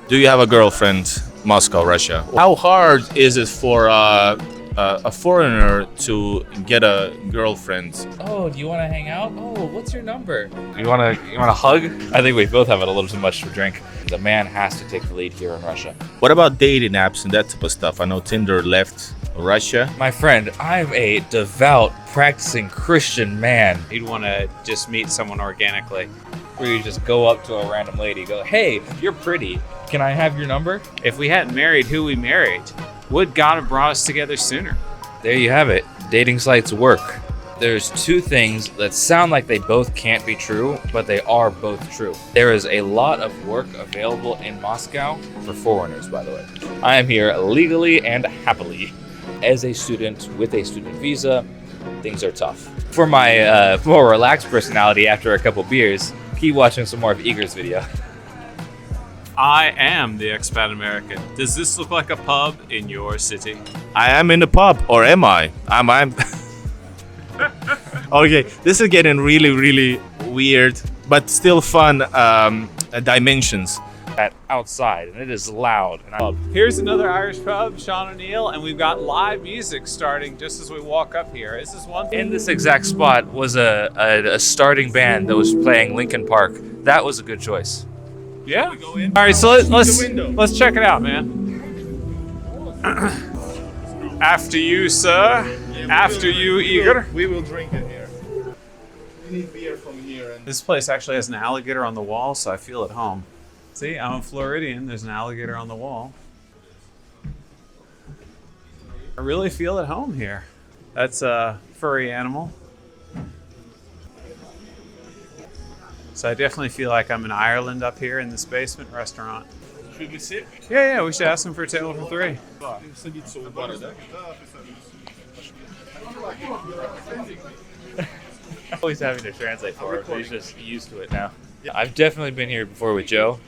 Do you have a girlfriend? Moscow, Russia. How hard is it for a foreigner to get a girlfriend? Oh, do you want to hang out? Oh, what's your number? You want to hug? I think we both have it a little too much to drink. The man has to take the lead here in Russia. What about dating apps and that type of stuff? I know Tinder left Russia. My friend, I'm a devout, practicing Christian man. You'd want to just meet someone organically. Where you just go up to a random lady, go, hey, you're pretty. Can I have your number? If we hadn't married who we married, would God have brought us together sooner? There you have it. Dating sites work. There's two things that sound like they both can't be true, but they are both true. There is a lot of work available in Moscow for foreigners, by the way. I am here legally and happily. As a student with a student visa, things are tough. For my more relaxed personality after a couple beers, keep watching some more of Igor's video. I am the expat American. Does this look like a pub in your city? I am in the pub, or am I? I'm. Okay, this is getting really, really weird, but still fun dimensions. Outside, and it is loud. And Here's another Irish pub, Sean O'Neill, and we've got live music starting just as we walk up here. Is this one? in this exact spot was a starting band that was playing Linkin Park. That was a good choice. Yeah. All right, so let's check it out, man. After you, sir. After you, Igor. We will drink it here. We need beer from here. This place actually has an alligator on the wall, so I feel at home. See, I'm a Floridian. There's an alligator on the wall. I really feel at home here. That's a furry animal. So I definitely feel like I'm in Ireland up here in this basement restaurant. Should we sit? Yeah, we should ask them for a table for three. Always having to translate for him, but he's just used to it now. I've definitely been here before with Joe.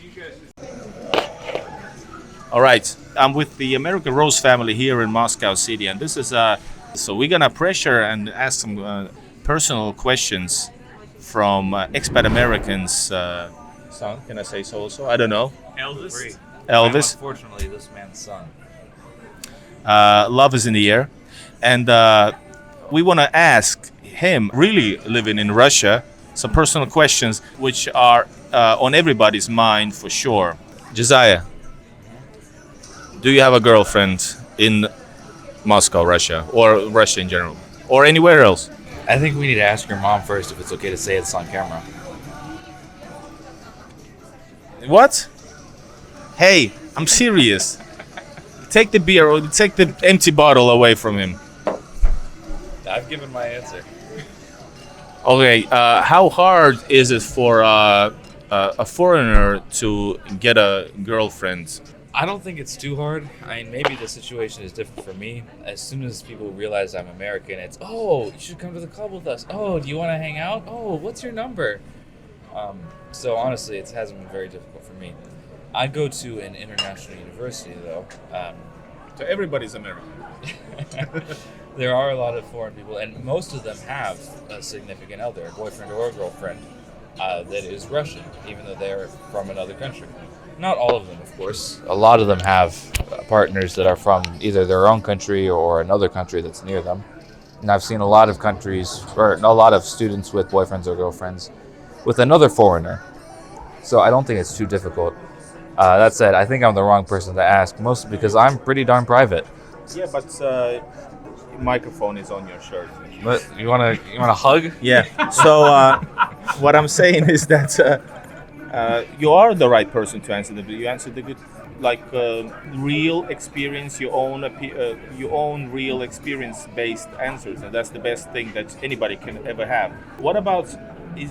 All right, I'm with the American Rose family here in Moscow City, and this is so we're gonna pressure and ask some personal questions from expat Americans. Son, can I say so also? I don't know. Elvis? Elvis. Unfortunately, this man's son. Love is in the air, and we want to ask him, really living in Russia, some personal questions which are on everybody's mind for sure. Josiah, do you have a girlfriend in Moscow, Russia, or Russia in general, or anywhere else? I think we need to ask your mom first if it's okay to say it's on camera. What? Hey, I'm serious. Take the beer or take the empty bottle away from him. I've given my answer. Okay, how hard is it for a foreigner to get a girlfriend? I don't think it's too hard. I mean, maybe the situation is different for me. As soon as people realize I'm American, it's, oh, you should come to the club with us. Oh, do you want to hang out? Oh, what's your number? So honestly, it hasn't been very difficult for me. I go to an international university, though. So everybody's American. There are a lot of foreign people, and most of them have a significant other, a boyfriend or a girlfriend, that is Russian, even though they're from another country. Not all of them, of course. A lot of them have partners that are from either their own country or another country that's near them. And I've seen a lot of countries, or a lot of students with boyfriends or girlfriends with another foreigner. So I don't think it's too difficult. That said, I think I'm the wrong person to ask, mostly because I'm pretty darn private. Yeah, but microphone is on your shirt. But you wanna hug? Yeah. So what I'm saying is that you are the right person to answer you answered the good, like real experience, your own real experience-based answers, and that's the best thing that anybody can ever have. What about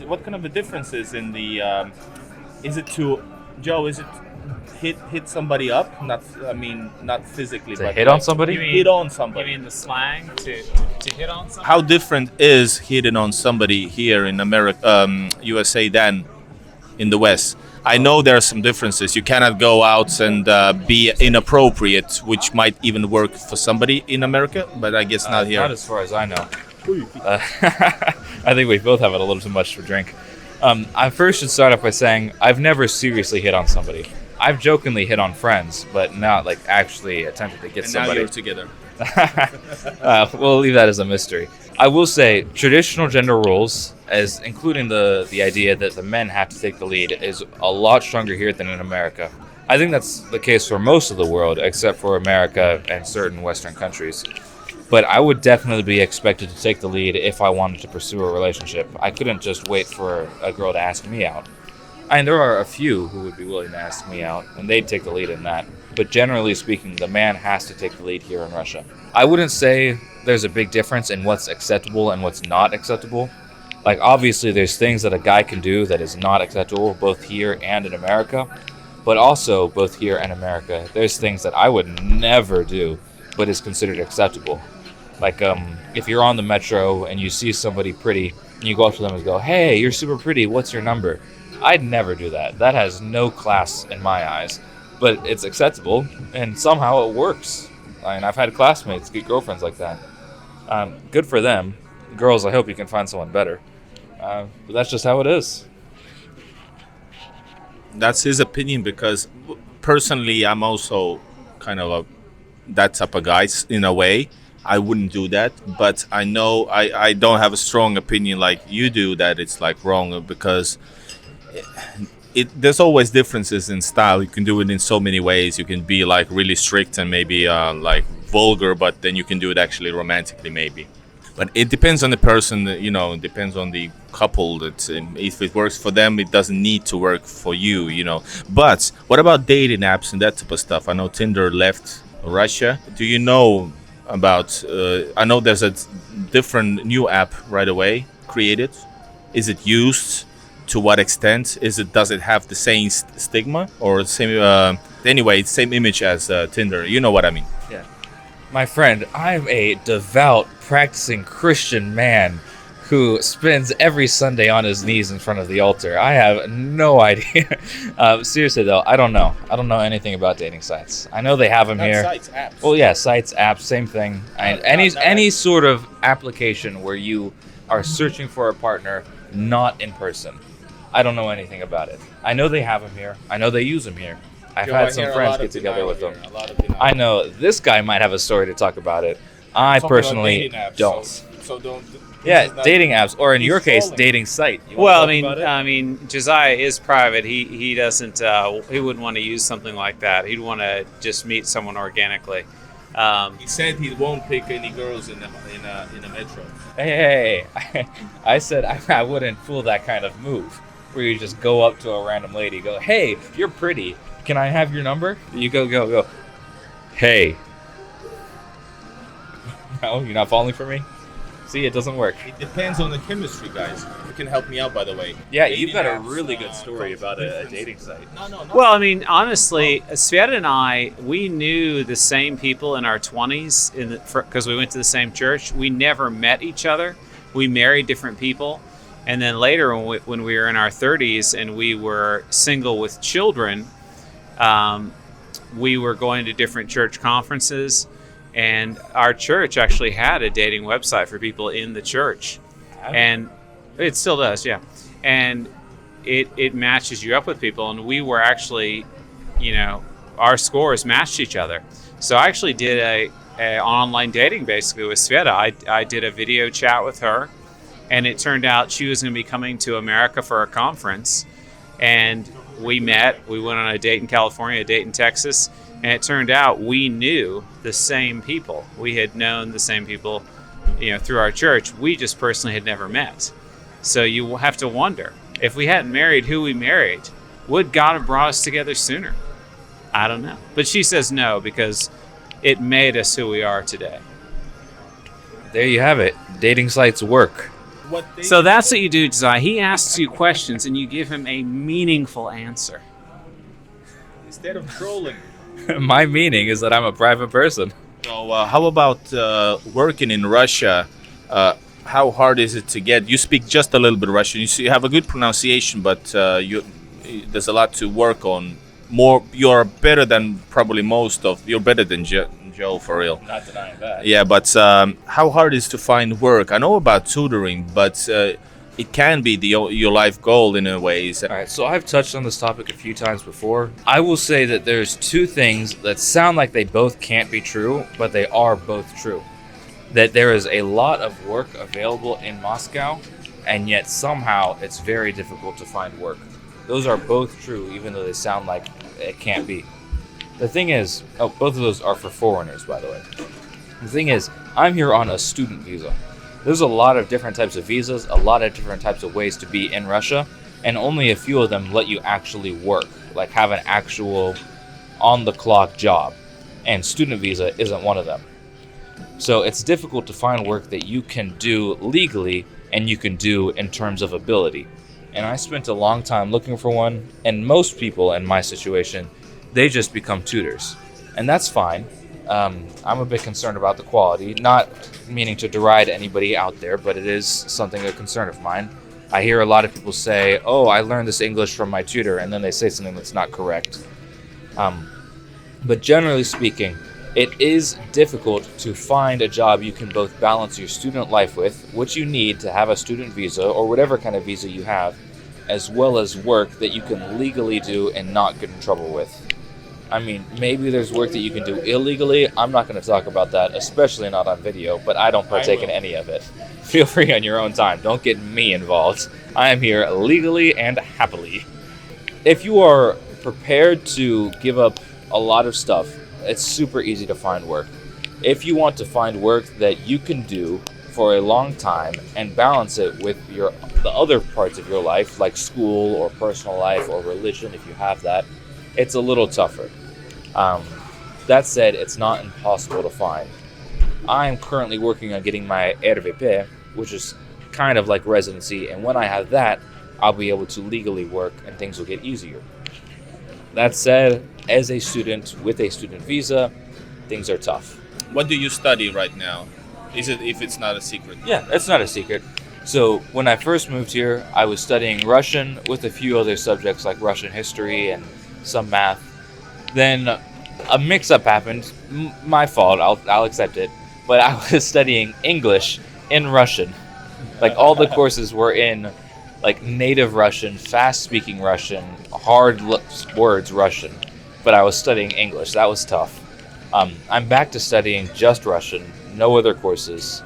what kind of a difference is in the? Is it to Joe? Is it hit somebody up? Not physically, To but hit on somebody? Hit on somebody. You mean the slang to hit on somebody? How different is hitting on somebody here in America, USA, than in the West? I know there are some differences. You cannot go out and be inappropriate, which might even work for somebody in America, but I guess not here. Not as far as I know. I think we both have it a little too much to drink. I first should start off by saying I've never seriously hit on somebody. I've jokingly hit on friends, but not like actually attempted to get And now somebody. you're together. We'll leave that as a mystery. I will say traditional gender roles, as including the idea that the men have to take the lead, is a lot stronger here than in America. I think that's the case for most of the world, except for America and certain Western countries. But I would definitely be expected to take the lead if I wanted to pursue a relationship. I couldn't just wait for a girl to ask me out. And there are a few who would be willing to ask me out, and they'd take the lead in that. But generally speaking, the man has to take the lead here in Russia. I wouldn't say there's a big difference in what's acceptable and what's not acceptable. Like, obviously, there's things that a guy can do that is not acceptable, both here and in America. But also, both here and America, there's things that I would never do, but is considered acceptable. Like, if you're on the metro and you see somebody pretty, and you go up to them and go, "Hey, you're super pretty, what's your number?" I'd never do that. That has no class in my eyes. But it's acceptable, and somehow it works. I mean, I've had classmates get girlfriends like that. Good for them. Girls, I hope you can find someone better. But that's just how it is. That's his opinion, because personally, I'm also kind of that type of guy in a way. I wouldn't do that, but I know I don't have a strong opinion like you do that it's like wrong, because there's always differences in style. You can do it in so many ways. You can be like really strict and maybe like vulgar, but then you can do it actually romantically maybe. But it depends on the person, it depends on the couple. That if it works for them, it doesn't need to work for you. But what about dating apps and that type of stuff? I know Tinder left Russia. Do you know about, I know there's a different new app right away created. Is it used? To what extent does it have the same stigma or same same image as Tinder? You know what I mean? Yeah. My friend, I'm a devout, practicing Christian man who spends every Sunday on his knees in front of the altar. I have no idea. Seriously though, I don't know. I don't know anything about dating sites. I know they have them here. Sites, apps. Well, yeah, sites, apps, same thing. Any sort of application where you are searching for a partner, not in person. I don't know anything about it. I know they have them here. I know they use them here. I've had some friends get together with them. I know this guy might have a story to talk about it. I personally don't. So don't. Yeah, dating apps, or in your case, dating site. Well, I mean, Josiah is private. He doesn't. He wouldn't want to use something like that. He'd want to just meet someone organically. He said he won't pick any girls in a metro. Hey, I said I wouldn't pull that kind of move where you just go up to a random lady, go, "Hey, you're pretty. Can I have your number?" You go. Hey. No, you're not falling for me? See, it doesn't work. It depends on the chemistry, guys. You can help me out, by the way. Yeah, you've got a really good story about a dating site. No. Well, I mean, honestly, Sveta and I, we knew the same people in our 20s because we went to the same church. We never met each other. We married different people. And then later, when we were in our 30s and we were single with children, we were going to different church conferences. And our church actually had a dating website for people in the church. And it still does, yeah. And it matches you up with people. And we were actually, our scores matched each other. So I actually did a online dating basically with Sveta. I did a video chat with her. And it turned out she was going to be coming to America for a conference. And we met. We went on a date in California, a date in Texas. And it turned out we knew the same people. We had known the same people, through our church. We just personally had never met. So you have to wonder, if we hadn't married who we married, would God have brought us together sooner? I don't know. But she says no, because it made us who we are today. There you have it. Dating sites work. So that's what you do, Josiah. He asks you questions and you give him a meaningful answer. Instead of trolling. My meaning is that I'm a private person. So how about working in Russia? How hard is it to get? You speak just a little bit Russian. You have a good pronunciation, but there's a lot to work on. You're better than probably you're better than Joe, for real. Not denying that. Yeah, but how hard is it to find work? I know about tutoring, but it can be your life goal in a way. All right, so I've touched on this topic a few times before. I will say that there's two things that sound like they both can't be true, but they are both true. That there is a lot of work available in Moscow, and yet somehow it's very difficult to find work. Those are both true, even though they sound like it can't be. The thing is, both of those are for foreigners, by the way. The thing is, I'm here on a student visa. There's a lot of different types of visas, a lot of different types of ways to be in Russia, and only a few of them let you actually work, like have an actual on-the-clock job. And student visa isn't one of them. So it's difficult to find work that you can do legally and you can do in terms of ability. And I spent a long time looking for one, and most people in my situation, they just become tutors. And that's fine. I'm a bit concerned about the quality, not meaning to deride anybody out there, but it is something a concern of mine. I hear a lot of people say, oh, I learned this English from my tutor, and then they say something that's not correct. But generally speaking, it is difficult to find a job you can both balance your student life with, which you need to have a student visa or whatever kind of visa you have, as well as work that you can legally do and not get in trouble with. I mean, maybe there's work that you can do illegally. I'm not going to talk about that, especially not on video, but I don't partake in any of it. Feel free on your own time. Don't get me involved. I am here legally and happily. If you are prepared to give up a lot of stuff, it's super easy to find work. If you want to find work that you can do for a long time and balance it with the other parts of your life, like school or personal life or religion, if you have that, it's a little tougher. That said, it's not impossible to find. I am currently working on getting my RVP, which is kind of like residency, and when I have that, I'll be able to legally work and things will get easier. That said, as a student with a student visa, things are tough. What do you study right now? If it's not a secret? Yeah, it's not a secret. So when I first moved here, I was studying Russian with a few other subjects like Russian history and some math. Then a mix-up happened. My fault, I'll accept it. But I was studying English in Russian. Like all the courses were in like native Russian, fast-speaking Russian, hard words Russian. But I was studying English. That was tough. I'm back to studying just Russian, no other courses.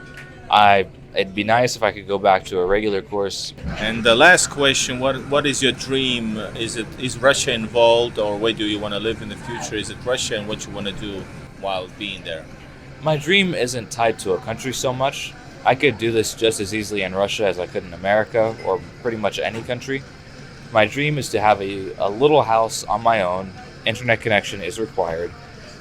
It'd be nice if I could go back to a regular course. And the last question, what is your dream? Is Russia involved, or where do you want to live in the future? Is it Russia, and what you want to do while being there? My dream isn't tied to a country so much. I could do this just as easily in Russia as I could in America or pretty much any country. My dream is to have a little house on my own. Internet connection is required.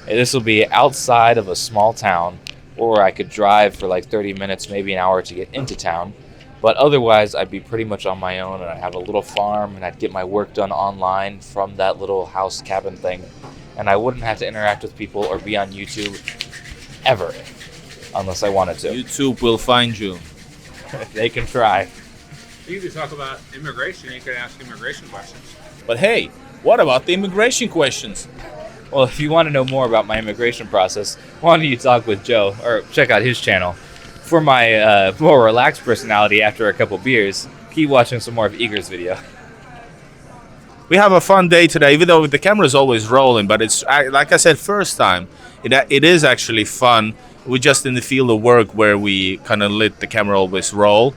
And this will be outside of a small town, or I could drive for like 30 minutes, maybe an hour to get into town. But otherwise, I'd be pretty much on my own, and I'd have a little farm, and I'd get my work done online from that little house cabin thing. And I wouldn't have to interact with people or be on YouTube ever, unless I wanted to. YouTube will find you. They can try. You could talk about immigration. You could ask immigration questions. But hey, what about the immigration questions? Well, if you want to know more about my immigration process, why don't you talk with Joe, or check out his channel. For my more relaxed personality after a couple beers, keep watching some more of Igor's video. We have a fun day today, even though the camera is always rolling, but it's, like I said, first time. It is actually fun. We're just in the field of work where we kind of let the camera always roll.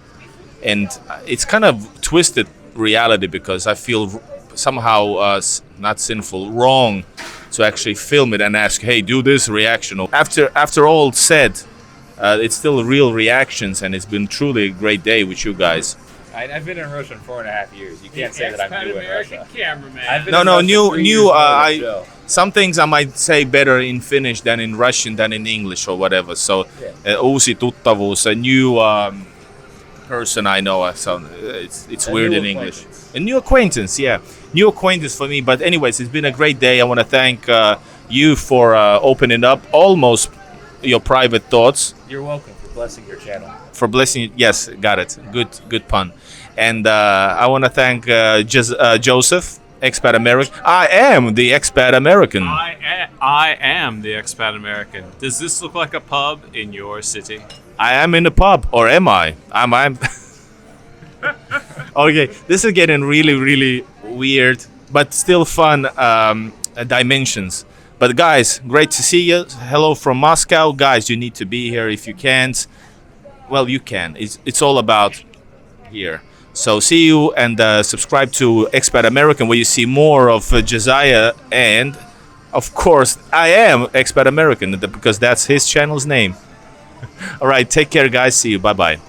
And it's kind of twisted reality because I feel somehow not sinful, wrong to actually film it and ask, hey, do this reaction. After all said, it's still real reactions, and it's been truly a great day with you guys. I've been in Russia for 4.5 years. You can't say that I'm new in American Russia. cameraman. Some things I might say better in Finnish than in Russian than in English or whatever. So, uusi tuttavuus, a new person I know. So it's weird in English. A new acquaintance, yeah. New acquaintance for me. But anyways, it's been a great day. I want to thank you for opening up almost your private thoughts. You're welcome for blessing your channel. For blessing, yes, got it. Good pun. And I want to thank Joseph, expat American. I am the expat American. I am the expat American. Does this look like a pub in your city? I am in a pub, or am I? I'm Okay, this is getting really, really weird, but still fun dimensions. But guys, great to see you. Hello from Moscow. Guys, you need to be here. If you can't, well, you can. It's all about here. So see you, and subscribe to Expat American, where you see more of Josiah, and of course I am Expat American because that's his channel's name. All right, take care, guys. See you. Bye bye.